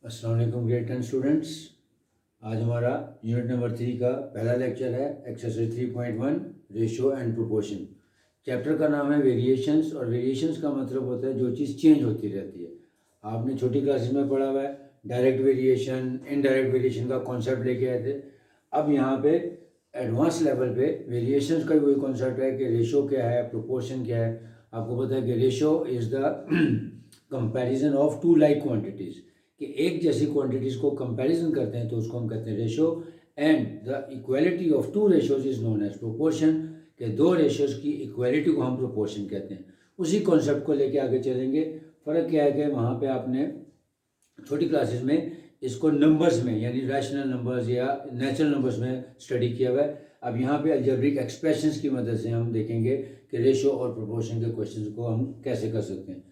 अस्सलाम वालेकुम grade 10 students. आज हमारा यूनिट नंबर 3 का पहला लेक्चर है exercise 3.1 ratio and proportion. Chapter का नाम है वेरिएशंस, और वेरिएशंस का मतलब होता है जो चीज़ चेंज होती रहती है। आपने छोटी क्लासेस में पढ़ा हुआ है डायरेक्ट वेरिएशन, इनडायरेक्ट वेरिएशन का कॉन्सेप्ट लेके आए थे। अब यहाँ पे एडवांस लेवल पे वेरिएशंस का भी वही कॉन्सेप्ट है कि रेशो क्या है, प्रोपोर्शन क्या है। आपको पता है कि ratio is the comparison of two like quantities, कि एक जैसी क्वांटिटीज़ को कंपैरिजन करते हैं तो उसको हम कहते हैं ratio. And the equality of two ratios is known as proportion, के दो रेशोज की इक्वालिटी को हम प्रोपोर्शन कहते हैं। उसी कॉन्सेप्ट को लेके आगे चलेंगे। फ़र्क क्या है कि वहाँ पे आपने छोटी क्लासेस में इसको नंबर्स में यानी रैशनल नंबर्स या नेचुरल नंबर्स में स्टडी किया हुआ है। अब यहाँ पे अलजेब्रिक एक्सप्रेशंस की मदद से हम देखेंगे कि रेशो और प्रोपोर्शन के क्वेश्चंस को हम कैसे कर सकते हैं।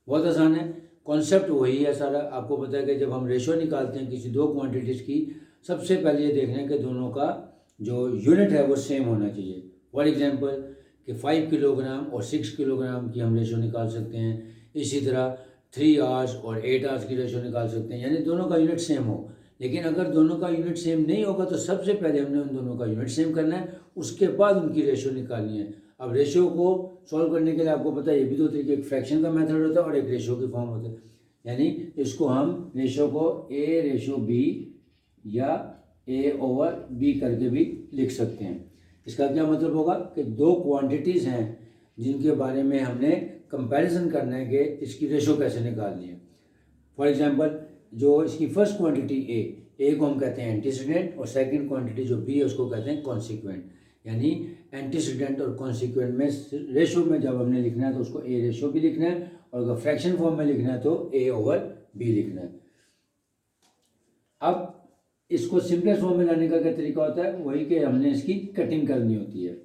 बहुत आसान है, कॉन्सेप्ट वही है सारा। आपको पता है कि जब हम रेशो निकालते हैं किसी दो क्वांटिटीज़ की, सबसे पहले ये देखना है कि दोनों का जो यूनिट है वो सेम होना चाहिए। फॉर एग्जांपल कि 5 किलोग्राम और 6 किलोग्राम की हम रेशो निकाल सकते हैं। इसी तरह 3 आवर्स और 8 आवर्स की रेशो निकाल सकते हैं, यानी दोनों का यूनिट सेम हो। लेकिन अगर दोनों का यूनिट सेम नहीं होगा तो सबसे पहले हमने उन दोनों का यूनिट सेम करना है, उसके बाद उनकी रेशो निकालनी है। अब रेशो को सॉल्व करने के लिए आपको पता है ये भी दो तरीके, एक फ्रैक्शन का मेथड होता है और एक रेशो की फॉर्म होता है। यानी इसको हम रेशो को ए रेशो बी या ए ओवर बी करके भी लिख सकते हैं। इसका क्या मतलब होगा कि दो क्वांटिटीज़ हैं जिनके बारे में हमने कंपैरिजन करना है कि इसकी रेशो कैसे निकालनी है। फॉर एग्जांपल जो इसकी फर्स्ट क्वांटिटी ए को हम कहते हैं एंटीसीडेंट, और सेकंड क्वांटिटी जो बी है उसको कहते हैं कॉन्सिक्वेंट। यानी एंटीसीडेंट और कॉन्सिक्वेंट में रेशो में जब हमने लिखना है तो उसको ए रेशो भी लिखना है, और अगर फ्रैक्शन फॉर्म में लिखना है तो ए ओवर बी लिखना है। अब इसको सिंपलेस्ट फॉर्म में लाने का क्या तरीका होता है, वही कि हमने इसकी कटिंग करनी होती है।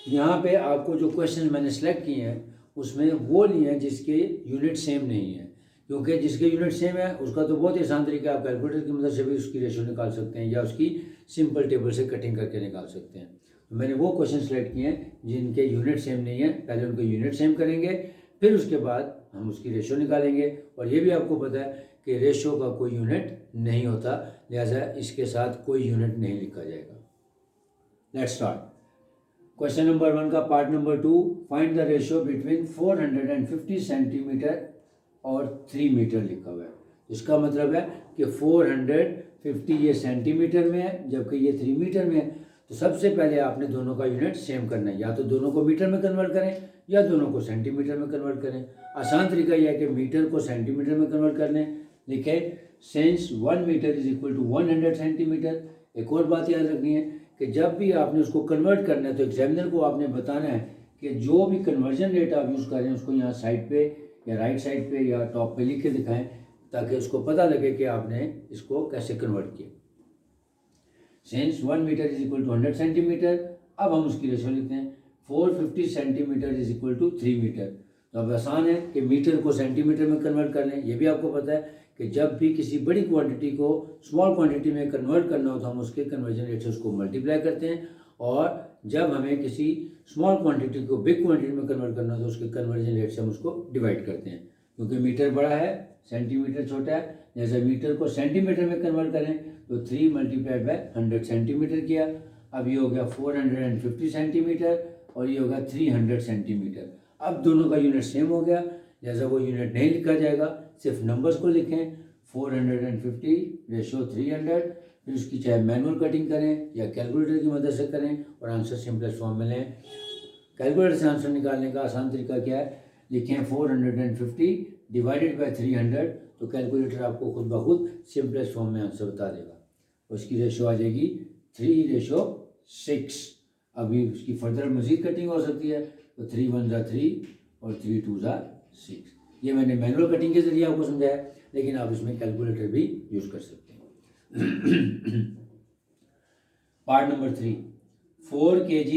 यहाँ पे आपको जो क्वेश्चन मैंने सेलेक्ट किए हैं उसमें वो लिए हैं जिसके यूनिट सेम नहीं है, क्योंकि जिसके यूनिट सेम है उसका तो बहुत ही आसान तरीका है, आप कैलकुलेटर की मदद से भी उसकी रेशो निकाल सकते हैं या उसकी सिंपल टेबल से कटिंग करके निकाल सकते हैं। तो मैंने वो क्वेश्चन सेलेक्ट किए हैं जिनके यूनिट सेम नहीं है। पहले उनके यूनिट सेम करेंगे, फिर उसके बाद हम उसकी रेशो निकालेंगे। और ये भी आपको पता है कि रेशो का कोई यूनिट नहीं होता, लिहाजा इसके साथ कोई यूनिट नहीं लिखा जाएगा। Let's start. क्वेश्चन नंबर 1 का part number 2, find the ratio between 450 centimetre और 3 मीटर लिखा हुआ है। इसका मतलब है कि 450 ये सेंटीमीटर में है जबकि ये 3 मीटर में है। तो सबसे पहले आपने दोनों का यूनिट सेम करना है, या तो दोनों को मीटर में कन्वर्ट करें या दोनों को सेंटीमीटर में कन्वर्ट करें। आसान तरीका यह है कि मीटर को सेंटीमीटर में कन्वर्ट कर लें। लिखें since 1 metre is equal to 100 centimetre. एक और बात याद रखनी है कि जब भी आपने उसको कन्वर्ट करना है तो एग्जामिनर को आपने बताना है कि जो भी कन्वर्जन रेट आप यूज़ कर रहे हैं उसको यहाँ साइड पे या राइट साइड पे या टॉप पे लिख के दिखाएं, ताकि उसको पता लगे कि आपने इसको कैसे कन्वर्ट किया। Since 1 metre is equal to 100 centimetre. अब हम उसकी रेशो लिखते हैं 450 centimetre is equal to 3 metre. तो अब आसान है कि मीटर को सेंटीमीटर में कन्वर्ट कर लें। ये भी आपको पता है कि जब भी किसी बड़ी क्वांटिटी को स्मॉल क्वांटिटी में कन्वर्ट करना हो तो हम उसके कन्वर्जन रेट से उसको मल्टीप्लाई करते हैं, और जब हमें किसी स्मॉल क्वांटिटी को बिग क्वांटिटी में कन्वर्ट करना हो तो उसके कन्वर्जन रेट से हम उसको डिवाइड करते हैं। क्योंकि मीटर बड़ा है सेंटीमीटर छोटा है, जैसे मीटर को सेंटीमीटर में कन्वर्ट करें तो 3 मल्टीप्लाइड बाय 100 सेंटीमीटर किया। अब ये हो गया 450 सेंटीमीटर और ये होगा 300 सेंटीमीटर। अब दोनों का यूनिट सेम हो गया, जैसा वो यूनिट नहीं लिखा जाएगा, सिर्फ नंबर्स को लिखें 450 रेशो 300। फिर उसकी चाहे मैनुअल कटिंग करें या कैलकुलेटर की मदद से करें और आंसर सिंपलेस्ट फॉर्म में लें। कैलकुलेटर से आंसर निकालने का आसान तरीका क्या है, लिखें 450 डिवाइडेड बाय 300, तो कैलकुलेटर आपको खुद ब खुद सिंपलेस्ट फॉर्म में आंसर बता देगा। उसकी रेशो आ जाएगी 3:6। अभी उसकी फर्दर मज़ीद कटिंग हो सकती है, तो 3 1 ज़ा 3 और 3 2 ज़ा 6। ये मैंने मैनुअल कटिंग के ज़रिए आपको समझाया, लेकिन आप इसमें कैलकुलेटर भी यूज़ कर सकते हैं। Part number 3, 4 kg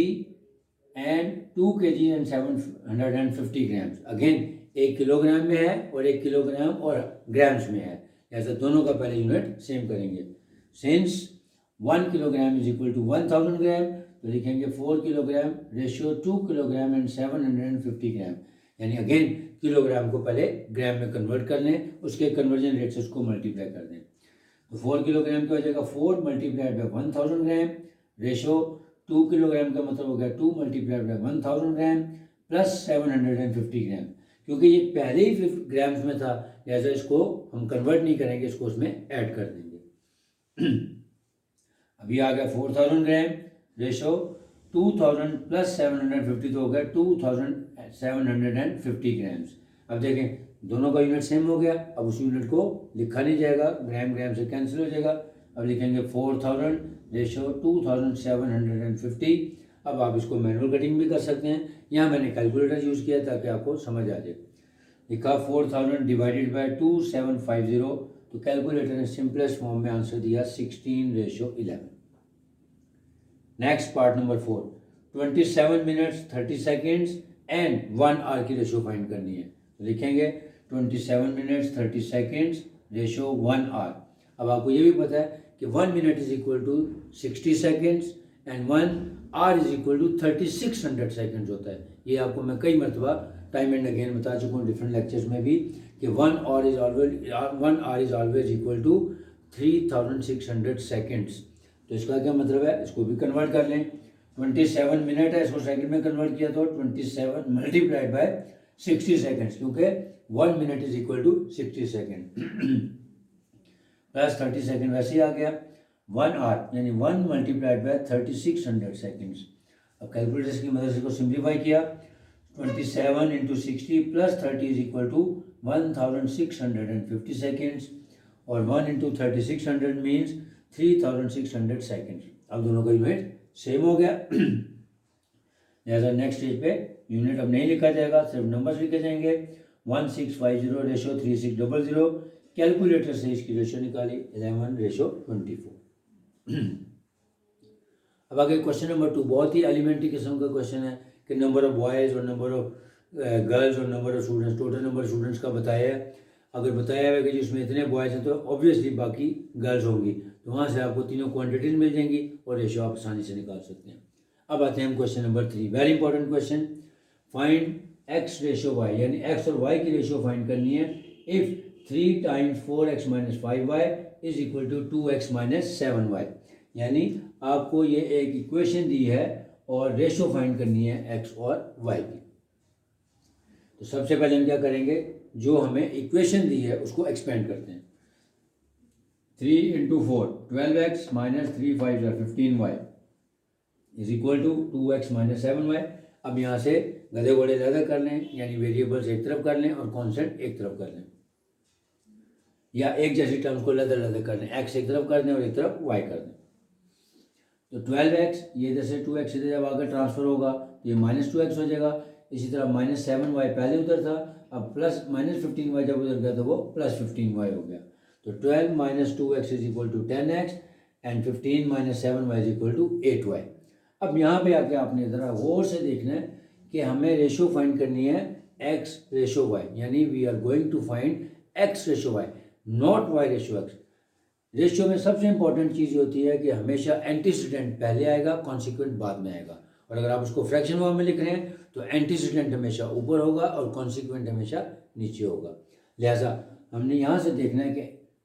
and 2 kg and 750 grams. Again 1 kilogram में है और 1 किलोग्राम और ग्राम्स में है, ऐसा दोनों का पहले यूनिट सेम करेंगे। Since 1 kilogram is equal to 1000 gram, तो लिखेंगे 4 kilogram ratio 2 kilogram and 750 gram. यानी अगेन किलोग्राम को पहले ग्राम में कन्वर्ट कर लें, उसके कन्वर्जन रेट से उसको मल्टीप्लाई कर दें। तो 4 किलोग्राम की हो जाएगा 4 multiplied by 1000 gram, ratio 2 kilogram का मतलब हो गया 2 मल्टीप्लाइड बाई 1000 ग्राम प्लस 750 ग्राम। क्योंकि ये पहले ही ग्राम्स में था, लिहाजा इसको हम कन्वर्ट नहीं करेंगे, इसको उसमें ऐड कर देंगे। अभी आ गया 4000 ग्राम, रेशो 2000 प्लस 750 तो हो गया 2750 ग्राम्स। अब देखें दोनों का यूनिट सेम हो गया, अब उस यूनिट को लिखा नहीं जाएगा, ग्राम ग्राम से कैंसिल हो जाएगा। अब लिखेंगे 4000 रेशो 2750। अब आप इसको मैनुअल कटिंग भी कर सकते हैं, यहाँ मैंने कैलकुलेटर यूज़ किया ताकि आपको समझ आ जाए। लिखा 4000 डिवाइडेड बाई 2750, तो कैलकुलेटर ने सिंपलेस्ट फॉर्म में आंसर दिया 16:11। Next part number 4, 27 minutes 30 seconds and 1 hour की रेशो फाइंड करनी है। तो लिखेंगे 27 मिनट्स 30 सेकेंड्स रेशो 1 आवर। अब आपको ये भी पता है कि 1 minute is equal to 60 seconds and 1 hour is equal to 3600 seconds होता है। ये आपको मैं कई मरतबा टाइम एंड अगेन बता चुका हूँ डिफरेंट लेक्चर्स में भी कि 1 hour is always equal to 3600 seconds. तो इसका क्या मतलब है, इसको भी कन्वर्ट कर लें। 27 मिनट है, इसको सेकंड में कन्वर्ट किया तो 27 मल्टीप्लाइड बाय 60 सेकेंड्स, क्योंकि 1 minute is equal to 60 second plus 30 second वैसे ही आ गया। 1 आवर यानी 1 मल्टीप्लाइड बाय 3600 सेकेंड्स। अब कैलकुलेटर की मदद से इसको सिंप्लीफाई किया, 27 into 60 plus 30 is equal to 1650 seconds और 1 इंटू 3600 मीन्स 3600 सेकेंड। अब दोनों का यूनिट सेम हो गया, लिहाजा नेक्स्ट स्टेज पे यूनिट अब नहीं लिखा जाएगा, सिर्फ नंबर्स लिखे जाएंगे। 1650 रेशो 3600, कैलकुलेटर से इसकी रेशो निकाली 11:24। अब आगे क्वेश्चन नंबर 2, बहुत ही एलिमेंट्री किस्म का क्वेश्चन है कि नंबर ऑफ बॉयज़ और नंबर ऑफ गर्ल्स और number of students, total number of students का बताया है। अगर बताया है कि जिसमें इतने बॉयज़ हैं तो ऑब्वियसली बाकी गर्ल्स होंगी, तो वहाँ से आपको तीनों क्वांटिटीज मिल जाएंगी और रेशो आप आसानी से निकाल सकते हैं। अब आते हैं हम question number 3, very important question. Find X ratio Y, यानी एक्स और वाई की रेशो फाइंड करनी है। If 3 times 4x minus 5y is equal to 2x minus 7y, यानी आपको ये एक इक्वेशन दी है और रेशो फाइंड करनी है एक्स और वाई की। तो सबसे पहले हम क्या करेंगे, जो हमें इक्वेशन दी है उसको एक्सपेंड करते हैं। 3 into 4 12x minus 3 5 15y is equal to 2x minus 7y। अब यहाँ से गधे घोड़े अलग कर लें, यानी वेरिएबल्स एक तरफ कर लें और कॉन्स्टेंट एक तरफ कर लें, या एक जैसी टर्म्स को अलग अलग कर लें, x एक तरफ कर दें और एक तरफ y कर दें। तो 12x ये इधर से 2x इधर जब आकर ट्रांसफर होगा तो ये माइनस 2x हो जाएगा। इसी तरह माइनस 7y पहले उधर था, अब प्लस माइनस 15y जब उधर गया तो वो प्लस 15y हो गया। तो 12 minus 2x is equal to 10x and 15 minus 7y is equal to 8y। अब यहाँ पे आके आपने ज़रा गौर से देखना है कि हमें रेशो फाइंड करनी है x रेशो y, यानी we are going to find x ratio y not y ratio x। Ratio में सबसे इंपॉर्टेंट चीज़ होती है कि हमेशा एंटीसीडेंट पहले आएगा, कॉन्सिक्वेंट बाद में आएगा। और अगर आप उसको फ्रैक्शन फॉर्म में लिख रहे हैं तो एंटीसीडेंट हमेशा ऊपर होगा और कॉन्सिक्वेंट हमेशा नीचे होगा। लिहाजा हमने यहाँ से देखना है कि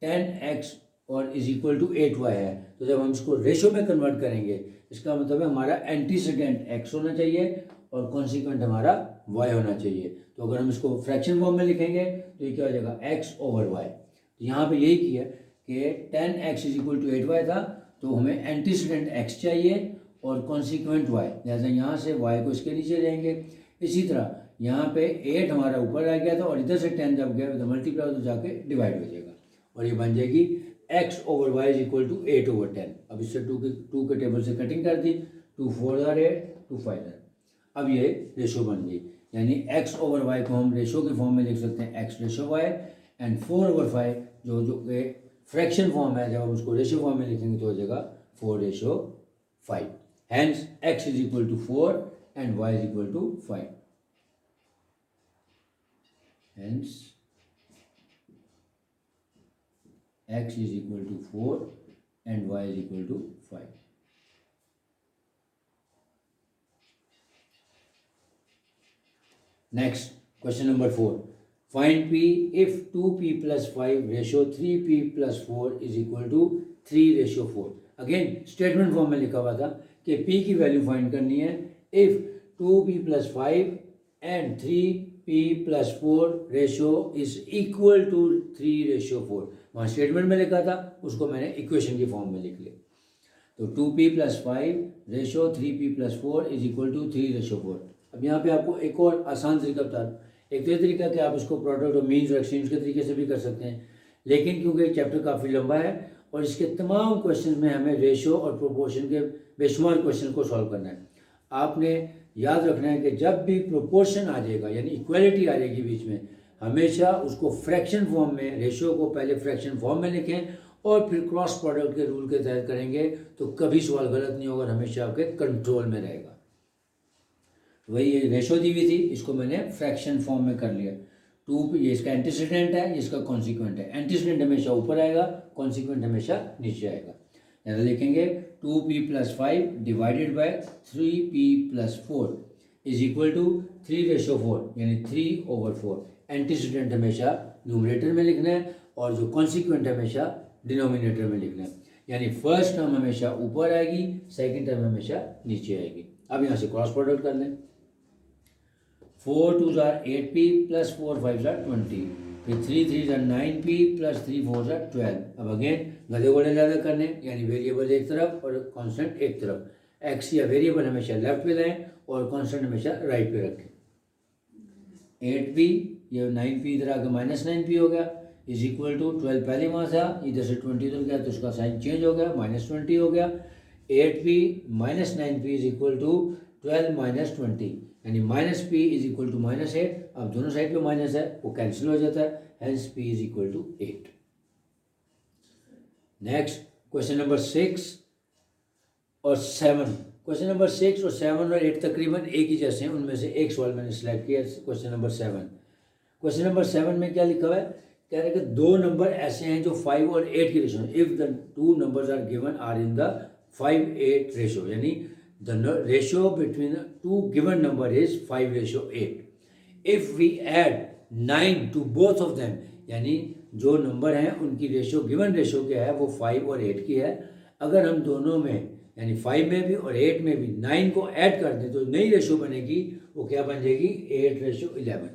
10x और इज इक्वल टू 8y है, तो जब हम इसको रेशो में कन्वर्ट करेंगे इसका मतलब है हमारा एंटीसीडेंट x होना चाहिए और कॉन्सिक्वेंट हमारा y होना चाहिए। तो अगर हम इसको फ्रैक्शन फॉर्म में लिखेंगे तो ये क्या हो जाएगा, x ओवर y। तो यहाँ पर यही किया कि 10x is equal to 8y था, तो हमें एंटीसीडेंट x चाहिए और कॉन्सिक्वेंट y, लिहाजा यहाँ से y को इसके नीचे लेंगे। इसी तरह यहाँ पे 8 हमारा ऊपर आ गया था और इधर से 10 जब गया तो मल्टीप्लाई तो जाके डिवाइड हो जाएगा और ये बन जाएगी x over y is equal to 8 over 10। अब इससे 2 के टेबल से कटिंग कर दी, 2 4 8 2 5 8। अब ये रेशो बन गई, यानी x ओवर y को हम रेशो के फॉर्म में लिख सकते हैं x ratio y and 4 over 5 जो फ्रैक्शन फॉर्म है, जब हम उसको रेशो फॉर्म में लिखेंगे तो हो जाएगा 4 ratio 5। Hence x is equal to 4 and y is equal to 5. Hence x is equal to 4 and y is equal to 5. Next, question number 4, find P if 2P plus 5 ratio 3P plus 4 is equal to 3:4। Again statement form में लिखा हुआ था कि P की value find करनी है if 2P plus 5 and 3P plus 4 ratio is equal to 3:4। वहाँ statement में लिखा था, उसको मैंने इक्वेशन की फॉर्म में लिख लिया। तो 2P plus 5 ratio 3P plus 4 is equal to 3:4। अब यहाँ पे आपको एक और आसान तरीका बता दूँ। एक तो तरीका कि आप इसको प्रोडक्ट और मीन्स और एक्सचेंज के तरीके से भी कर सकते हैं, लेकिन क्योंकि चैप्टर काफ़ी लंबा है और इसके तमाम क्वेश्चन में हमें रेशो और प्रोपोर्शन के बेशुमार क्वेश्चन को सॉल्व करना है। आपने याद रखना है कि जब भी प्रोपोर्शन आ जाएगा यानी इक्वलिटी आ जाएगी बीच में, हमेशा उसको फ्रैक्शन फॉर्म में, रेशो को पहले फ्रैक्शन फॉर्म में लिखें और फिर क्रॉस प्रोडक्ट के रूल के तहत करेंगे तो कभी सवाल गलत नहीं होगा, हमेशा आपके कंट्रोल में रहेगा। वही ये रेशो दी हुई थी, इसको मैंने फ्रैक्शन फॉर्म में कर लिया। 2 ये इसका एंटीसीडेंट है, इसका कॉन्सिक्वेंट है। एंटीसीडेंट हमेशा ऊपर आएगा, कॉन्सिक्वेंट हमेशा नीचे आएगा। यहाँ लिखेंगे 2P plus 5 divided by 3P plus 4 is equal to 3:4 यानी 3/4। एंटीसीडेंट हमेशा न्यूमरेटर में लिखना है और जो कॉन्सिक्वेंट हमेशा डिनोमिनेटर में लिखना है। यानी फर्स्ट टर्म हमेशा ऊपर आएगी, सेकंड टर्म हमेशा नीचे आएगी। अब यहाँ से क्रॉस प्रोडक्ट कर लें। 4 2s are 8P plus 4 5s are 20, फिर 3 3s are 9P plus 3 4s are 12। अब अगेन गधे घोड़े ज़्यादा करने, यानी वेरिएबल एक तरफ और कांस्टेंट एक तरफ। एक्स या वेरिएबल हमेशा लेफ्ट पे लाएं और कांस्टेंट हमेशा राइट पे रखें। 8P ये 9P इधर आके -9P हो गया इज इक्वल टू 12 पहले वहाँ था, इधर से 20 उधर गया तो उसका साइन चेंज हो गया, -20 हो गया। 8P minus 9P is equal to 12 minus 20 यानी -P इज इक्वल टू -8। अब दोनों साइड पे माइनस है, वो कैंसिल हो जाता है, hence P is equal to 8। Next question number 6 और 7। क्वेश्चन नंबर 6 और 7 और 8 तकरीबन एक ही जैसे हैं, उनमें से एक सवाल मैंने सेलेक्ट किया, क्वेश्चन नंबर 7। क्वेश्चन नंबर 7 में क्या लिखा हुआ है, कह रहे हैं कि दो नंबर ऐसे हैं जो 5 और 8 की ratio, if the two numbers are given are in the 5:8 ratio, यानी the ratio between two given number is 5:8। If we add 9 to both of them, यानी जो नंबर हैं उनकी रेशो गिवन रेशो क्या है वो 5 और 8 की है। अगर हम दोनों में यानी 5 में भी और 8 में भी 9 को ऐड कर दें तो नई रेशो बनेगी, वो क्या बन जाएगी 8:11।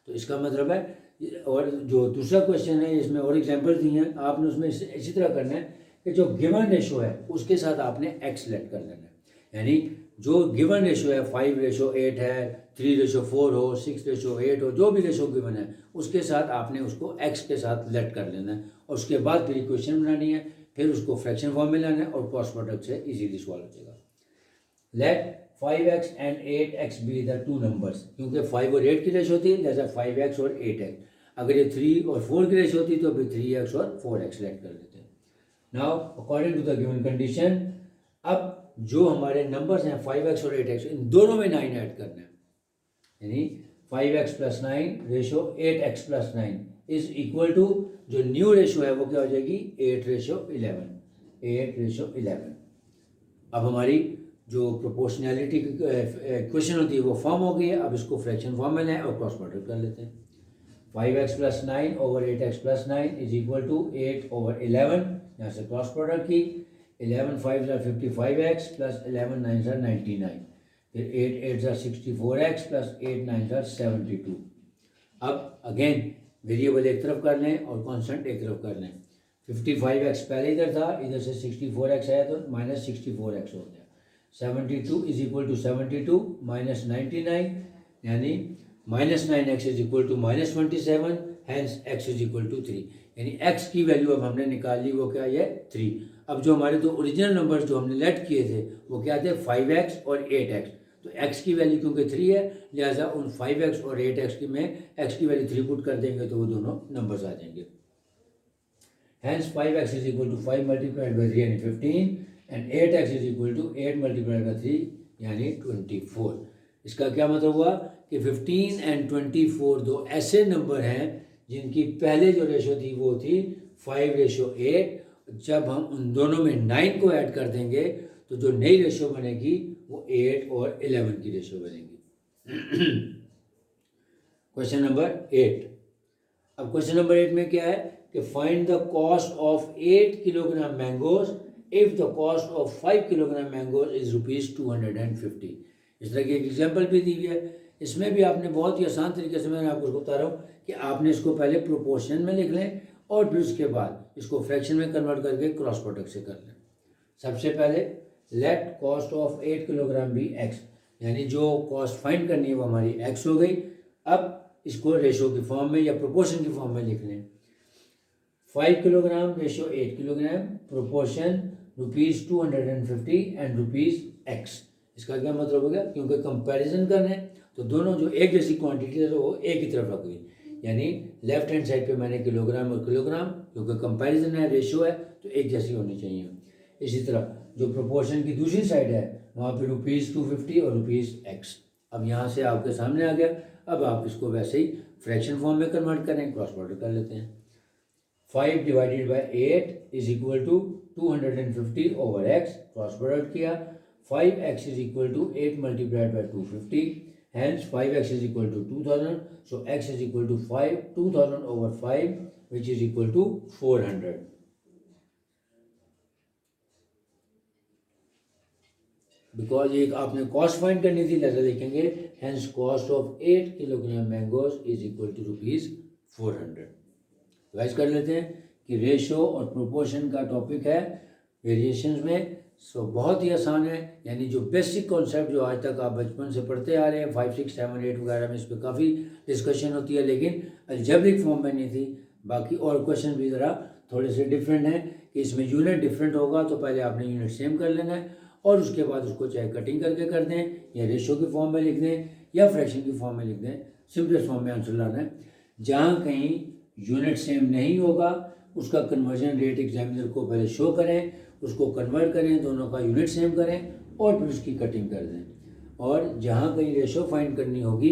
तो इसका मतलब है, और जो दूसरा क्वेश्चन है इसमें और एग्जांपल दी हैं, आपने उसमें इसी तरह करना है कि जो गिवन रेशो है उसके साथ आपने एक्स सेलेक्ट कर लेना है। यानी जो गिवन रेशो है 5:8 है, 3:4 हो, 6:8 हो, जो भी रेशो गिवन है उसके साथ आपने उसको एक्स के साथ लेट कर लेना है और उसके बाद फिर इक्वेशन बनानी है, फिर उसको फ्रैक्शन फॉर्म में लाना है और क्रॉस प्रोडक्ट से इजीली सॉल्व हो जाएगा। Let 5x and 8x be the two numbers, क्योंकि 5 और 8 की रेशो होती है जैसा 5x और 8x। अगर ये 3 और 4 की रेशो होती तो फिर 3x और 4x लेट कर देते हैं। Now according to the given condition, अब जो हमारे नंबर्स हैं 5x और 8x, इन दोनों में 9 ऐड करना है, यानी 5x + 9 ratio 8x + 9 is equal to, जो न्यू रेशो है वो क्या हो जाएगी 8:11। 8:11। अब हमारी जो प्रोपोर्शनैलिटी क्वेश्चन होती है वो फॉर्म हो गई है। अब इसको फ्रैक्शन फॉर्म में लाएं और क्रॉस प्रोडक्ट कर लेते हैं। 5x + 9 over 8x + 9 is equal to 8/11। यहाँ से क्रॉस प्रोडक्ट की, 11 5s are 55x plus 11 9s are 99, फिर 8 8s are 64x plus 8 9s are 72। अब अगेन वेरिएबल एक तरफ कर लें और कांस्टेंट एक तरफ कर लें। 55x पहले इधर था, इधर से 64x आया तो -64x हो गया। 72 इज इक्वल टू 72 माइनस 99, यानी -9x is equal to -27, hence x is equal to 3, यानी x की वैल्यू अब हमने निकाल ली, वो क्या है 3। अब जो हमारे दो ओरिजिनल नंबर्स जो हमने लेट किए थे वो क्या थे 5x और 8x, तो x की वैल्यू क्योंकि 3 है लिहाजा उन 5x और 8x की में x की वैल्यू 3 पुट कर देंगे तो वो दोनों नंबर्स आ जाएंगे। Hence 5x is equal to 5 multiplied by 3 यानी 15 and 8x is equal to 8 multiplied by 3 यानी 24। इसका क्या मतलब हुआ कि 15 एंड 24 दो ऐसे नंबर हैं जिनकी पहले जो रेशो थी वो थी 5:8। जब हम उन दोनों में 9 को ऐड कर देंगे तो जो नई रेशो बनेगी वो 8 और 11 की रेशो बनेगी। Question number 8। अब क्वेश्चन नंबर 8 में क्या है कि find the cost of 8 kilogram mangoes if the cost of 5 kilogram mangoes is ₹250। इस तरह की एक एग्जाम्पल भी दी हुई है। इसमें भी आपने बहुत ही आसान तरीके से, मैंने आपको बता रहा हूँ कि आपने इसको पहले प्रोपोर्शन में लिख लें और फिर उसके बाद इसको फ्रैक्शन में कन्वर्ट करके क्रॉस प्रोडक्ट से कर लें। सबसे पहले let cost of 8 kilogram be X, यानी जो कॉस्ट फाइंड करनी है वो हमारी एक्स हो गई। अब इसको रेशो की फॉर्म में या प्रोपोर्शन की फॉर्म में लिख लें। 5 kilogram ratio 8 kilogram, proportion ₹250 and ₹x। इसका क्या मतलब हो गया, क्योंकि कंपैरिजन करना है तो दोनों जो एक जैसी क्वांटिटी है वो एक ही तरफ रख दी, यानी लेफ्ट हैंड साइड पे मैंने किलोग्राम और किलोग्राम, क्योंकि कंपैरिजन है, रेशो है तो एक जैसी होनी चाहिए। इसी तरह जो प्रोपोर्शन की दूसरी साइड है वहाँ पे ₹250 और ₹x। अब यहाँ से आपके सामने आ गया। अब आप इसको वैसे ही फ्रैक्शन फॉर्म में कन्वर्ट करें, क्रॉस प्रोडक्ट कर लेते हैं। 5 divided by 8 is equal to 250 over x, cross product किया। 5x is equal to 8 multiplied by 250, hence 5x is equal to 2000, so x is equal to 2000 over 5 which is equal to 400। Because एक आपने cost find करनी थी, लिहाजा लिखेंगे hence cost of 8 kilogram mangoes is equal to ₹400। Revise कर लेते हैं कि रेशो और प्रोपोर्शन का टॉपिक है वेरिएशंस में। सो बहुत ही आसान है, यानी जो बेसिक कॉन्सेप्ट जो आज तक आप बचपन से पढ़ते आ रहे हैं 5, 6, 7, 8 वगैरह में, इस पर काफ़ी डिस्कशन होती है, लेकिन अलजेब्रिक फॉर्म में नहीं थी। बाकी और क्वेश्चन भी ज़रा थोड़े से डिफरेंट हैं कि इसमें यूनिट डिफरेंट होगा तो पहले आपने यूनिट सेम कर लेना है और उसके बाद उसको चाहे कटिंग करके कर दें या रेशो की फॉर्म में लिख दें या फ्रैक्शन की फॉर्म में लिख दें, सिंपलेस्ट फॉर्म में आंसर लाना है। जहाँ कहीं यूनिट सेम नहीं होगा उसका कन्वर्जन रेट एग्जामिनर को पहले शो करें, उसको कन्वर्ट करें, दोनों का यूनिट सेम करें और फिर उसकी कटिंग कर दें। और जहाँ कहीं रेशो फाइंड करनी होगी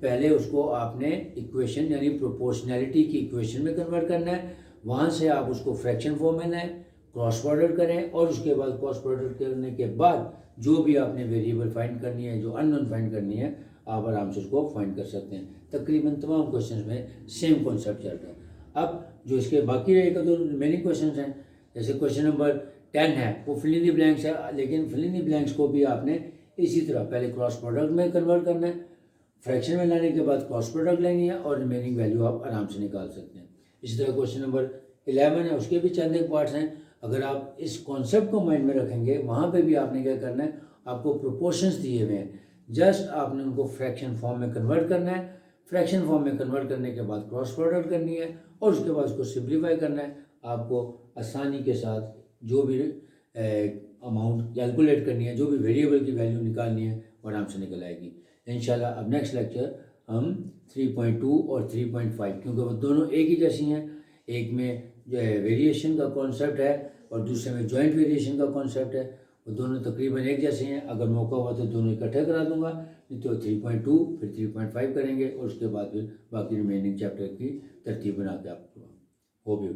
पहले उसको आपने इक्वेशन यानी प्रोपोर्शनैलिटी की इक्वेशन में कन्वर्ट करना है, वहाँ से आप उसको फ्रैक्शन फॉर्म में लाएँ, क्रॉस प्रोडक्ट करें और उसके बाद क्रॉस प्रोडक्ट करने के बाद जो भी आपने वेरिएबल फाइंड करनी है, जो अननोन फाइंड करनी है, आप आराम से उसको फाइंड कर सकते हैं। तकरीबन तमाम क्वेश्चन में सेम कॉन्सेप्ट चल रहा है। अब जो इसके बाकी रहेगा जो रिमेनिंग क्वेश्चन हैं, जैसे क्वेश्चन नंबर 10 है वो फिल इन द ब्लैंक्स है, लेकिन फिल इन द ब्लैंक्स को भी आपने इसी तरह पहले क्रॉस प्रोडक्ट में कन्वर्ट करना है, फ्रैक्शन में लाने के बाद क्रॉस प्रोडक्ट लेनी है और रिमेनिंग वैल्यू आप आराम से निकाल सकते हैं। इसी तरह क्वेश्चन नंबर 11 है, उसके भी चंद एक पार्ट्स हैं। अगर आप इस कॉन्सेप्ट को माइंड में रखेंगे वहाँ पे भी आपने क्या करना है, आपको प्रोपोर्शंस दिए हुए हैं, जस्ट आपने उनको फ्रैक्शन फॉर्म में कन्वर्ट करना है। फ्रैक्शन फॉर्म में कन्वर्ट करने के बाद क्रॉस प्रोडक्ट करनी है और उसके बाद उसको सिंप्लीफाई करना है। आपको आसानी के साथ जो भी अमाउंट कैलकुलेट करनी है, जो भी वेरिएबल की वैल्यू निकालनी है वो आराम से निकल आएगी इंशाल्लाह। अब नेक्स्ट लेक्चर हम 3.2 और 3.5, क्योंकि वो दोनों एक ही जैसी हैं, एक में जो है वेरिएशन का कॉन्सेप्ट है और दूसरे में जॉइंट वेरिएशन का कॉन्सेप्ट है, वो दोनों तकरीबन एक जैसे हैं। अगर मौका हुआ तो दोनों इकट्ठे करा दूंगा, नहीं तो 3.2 फिर 3.5 करेंगे और उसके बाद फिर बाकी रिमेनिंग चैप्टर की तरतीब बना के आपको हो भी।